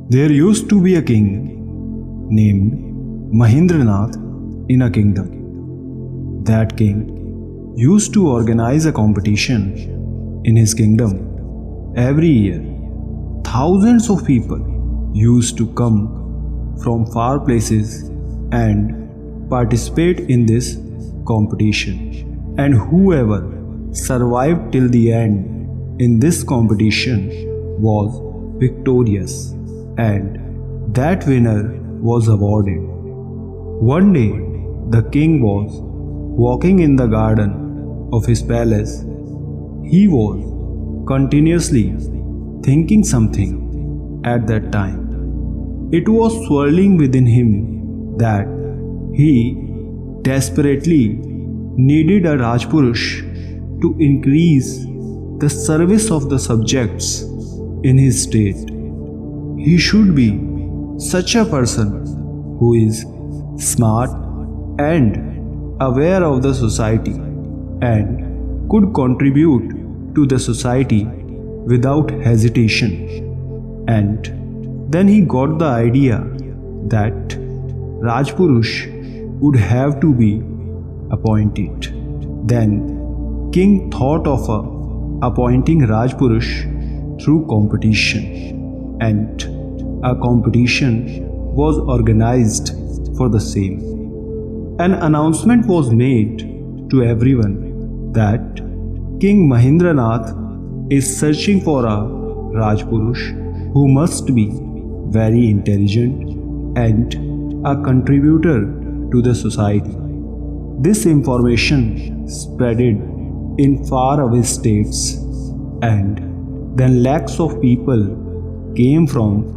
There used to be a king named Mahendranath in a kingdom. That king used to organize a competition in his kingdom every year. Thousands of people used to come from far places and participate in this competition. And whoever survived till the end in this competition was victorious, and that winner was awarded. One day, the king was walking in the garden of his palace. He was continuously thinking something at that time. It was swirling within him that he desperately needed a Rajpurusha to increase the service of the subjects in his state. He should be such a person who is smart and aware of the society and could contribute to the society without hesitation. And then he got the idea that Rajpurusha would have to be appointed. Then king thought of appointing Rajpurusha through competition, and a competition was organized for the same. An announcement was made to everyone that King Mahendranath is searching for a Rajpurusha who must be very intelligent and a contributor to the society. This information spreaded in faraway states, and then lakhs of people came from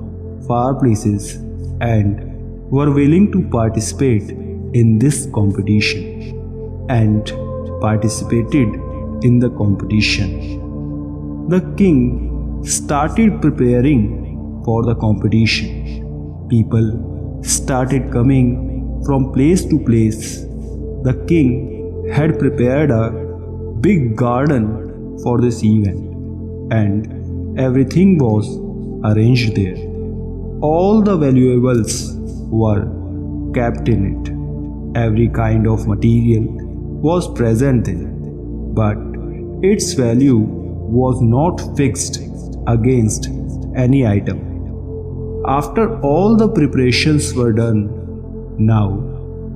far places and were willing to participate in this competition, and participated in the competition. The king started preparing for the competition. People started coming from place to place. The king had prepared a big garden for this event, and everything was arranged there. All the valuables were kept in it. Every kind of material was present there, but its value was not fixed against any item. After all the preparations were done, now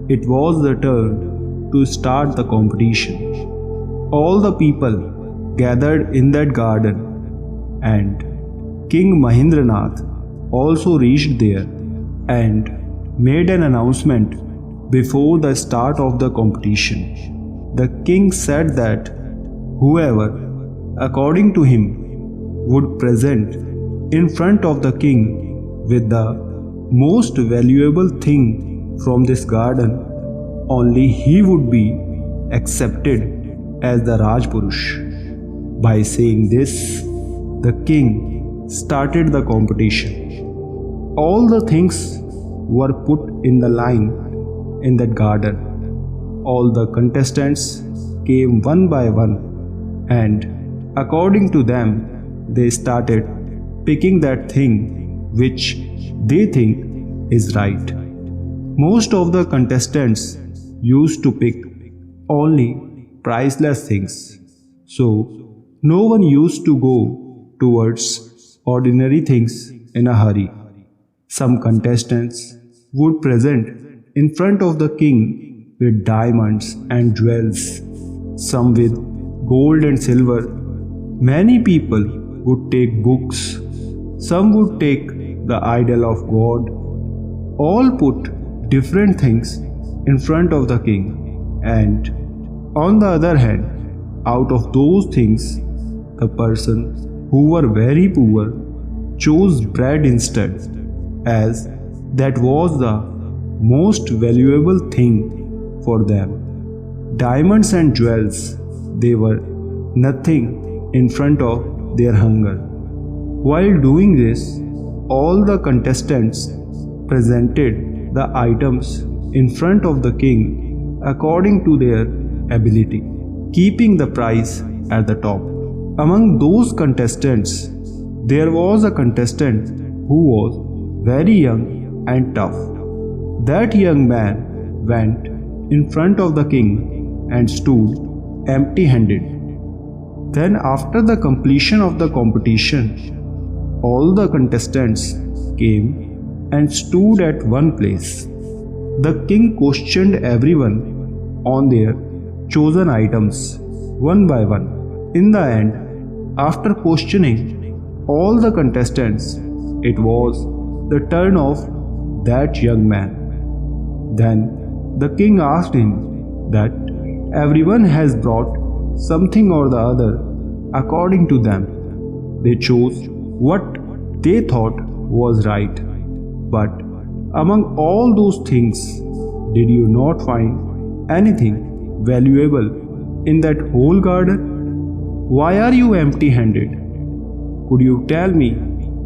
it was the turn to start the competition. All the people gathered in that garden, and King Mahendranath also reached there and made an announcement before the start of the competition. The king said that whoever, according to him, would present in front of the king with the most valuable thing from this garden, only he would be accepted as the Rajpurusha. By saying this, the king started the competition. All the things were put in the line in that garden. All the contestants came one by one, and according to them, they started picking that thing which they think is right. Most of the contestants used to pick only priceless things, so no one used to go towards ordinary things in a hurry. Some contestants would present in front of the king with diamonds and jewels, some with gold and silver. Many people would take books, some would take the idol of God. All put different things in front of the king, and on the other hand, out of those things, the person who were very poor chose bread instead, as that was the most valuable thing for them. Diamonds and jewels, they were nothing in front of their hunger. While doing this, all the contestants presented the items in front of the king according to their ability, keeping the prize at the top. Among those contestants, there was a contestant who was very young and tough. That young man went in front of the king and stood empty-handed. Then, after the completion of the competition, all the contestants came and stood at one place. The king questioned everyone on their chosen items one by one. In the end, after questioning all the contestants, it was the turn of that young man. Then the king asked him that everyone has brought something or the other according to them. They chose what they thought was right. But among all those things, did you not find anything valuable in that whole garden? Why are you empty-handed? Could you tell me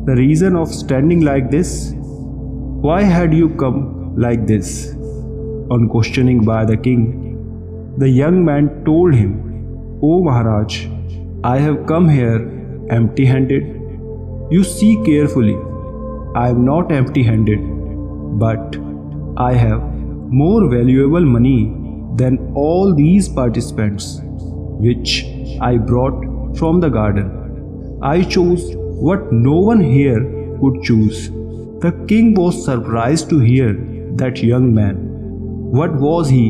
the reason of standing like this? Why had you come like this? On questioning by the king, the young man told him, "O Maharaj, I have come here empty-handed. You see carefully, I am not empty-handed, but I have more valuable money than all these participants, which I brought from the garden. I chose what no one here could choose." The king was surprised to hear that young man. What was he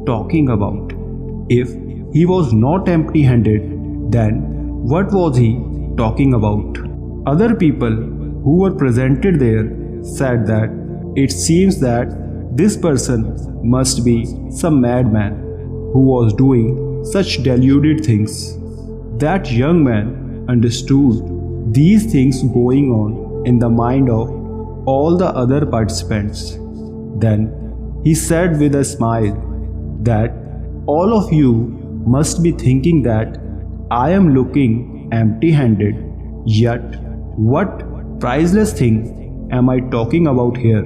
talking about? If he was not empty-handed, then what was he talking about? Other people who were presented there said that it seems that this person must be some madman who was doing such deluded things. That young man understood these things going on in the mind of all the other participants. Then he said with a smile that all of you must be thinking that I am looking empty-handed, yet what priceless thing am I talking about here?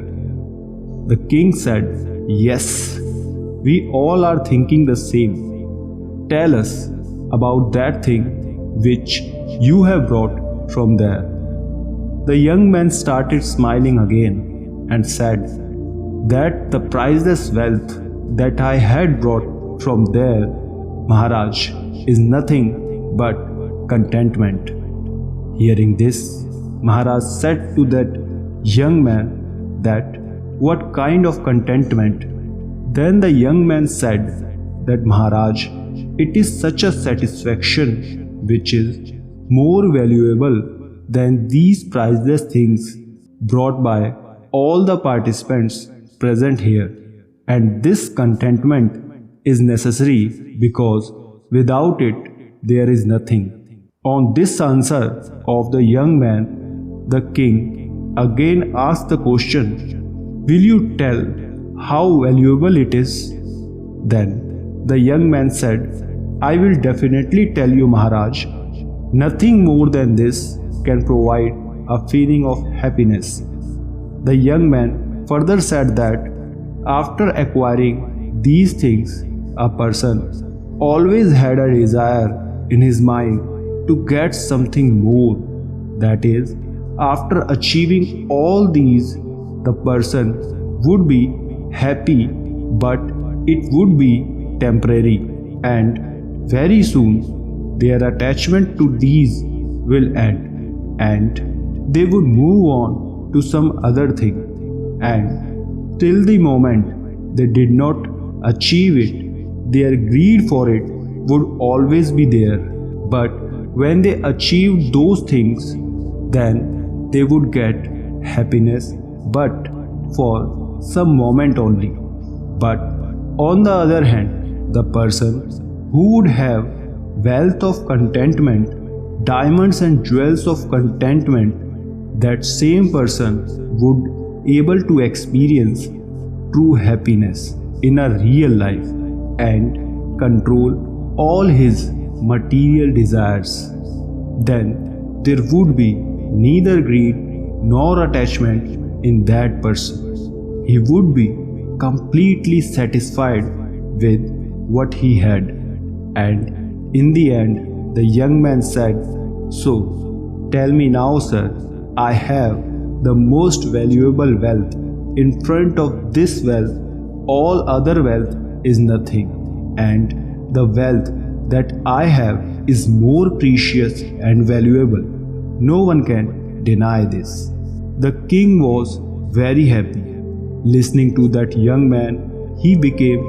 The king said, "Yes, we all are thinking the same. Tell us about that thing which you have brought from there." The young man started smiling again and said that the priceless wealth that I had brought from there, Maharaj, is nothing but contentment. Hearing this, Maharaj said to that young man that what kind of contentment? Then the young man said that, "Maharaj, it is such a satisfaction which is more valuable than these priceless things brought by all the participants present here. And this contentment is necessary because without it there is nothing." On this answer of the young man, the king again asked the question, "Will you tell how valuable it is?" Then the young man said, "I will definitely tell you, Maharaj. Nothing more than this can provide a feeling of happiness." The young man further said that after acquiring these things, a person always had a desire in his mind to get something more. That is, after achieving all these, the person would be happy, but it would be temporary, and very soon their attachment to these will end, and they would move on to some other thing. And till the moment they did not achieve it, their greed for it would always be there. But when they achieved those things, then they would get happiness, but for some moment only. But on the other hand, the person who would have wealth of contentment, diamonds and jewels of contentment, that same person would able to experience true happiness in a real life and control all his material desires. Then there would be neither greed nor attachment in that person. He would be completely satisfied with what he had. And in the end, the young man said, "So, tell me now, sir, I have the most valuable wealth. In front of this wealth, all other wealth is nothing, and the wealth that I have is more precious and valuable. No one can deny this. The king was very happy. Listening to that young man, he became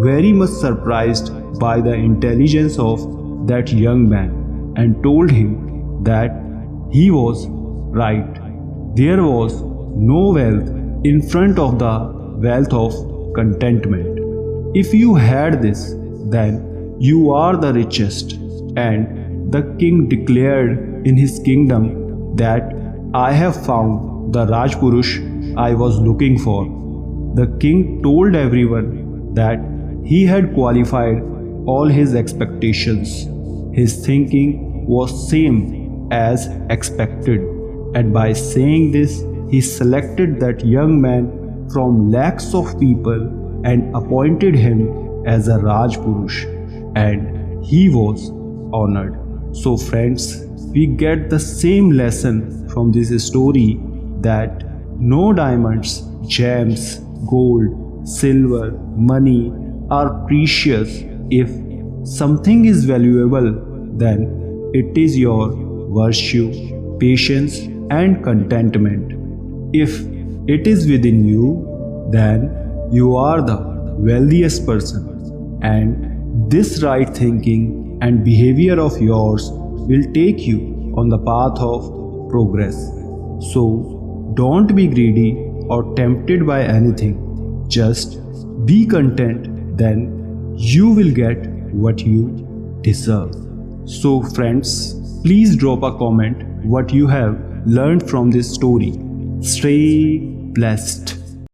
very much surprised by the intelligence of that young man and told him that he was right. There was no wealth in front of the wealth of contentment. If you had this, then you are the richest. And the king declared in his kingdom that I have found the Rajpurusha I was looking for. The king told everyone that he had qualified all his expectations. His thinking was same as expected, and by saying this, he selected that young man from lakhs of people and appointed him as a Rajpurusha, and he was honored. So friends, we get the same lesson from this story that no diamonds, gems, gold, silver, money are precious. If something is valuable, then it is your virtue, patience, and contentment. If it is within you, then you are the wealthiest person, and this right thinking and behavior of yours will take you on the path of progress. So don't be greedy or tempted by anything. Just be content, then you will get what you deserve. So friends, please drop a comment what you have learned from this story. Stay blessed.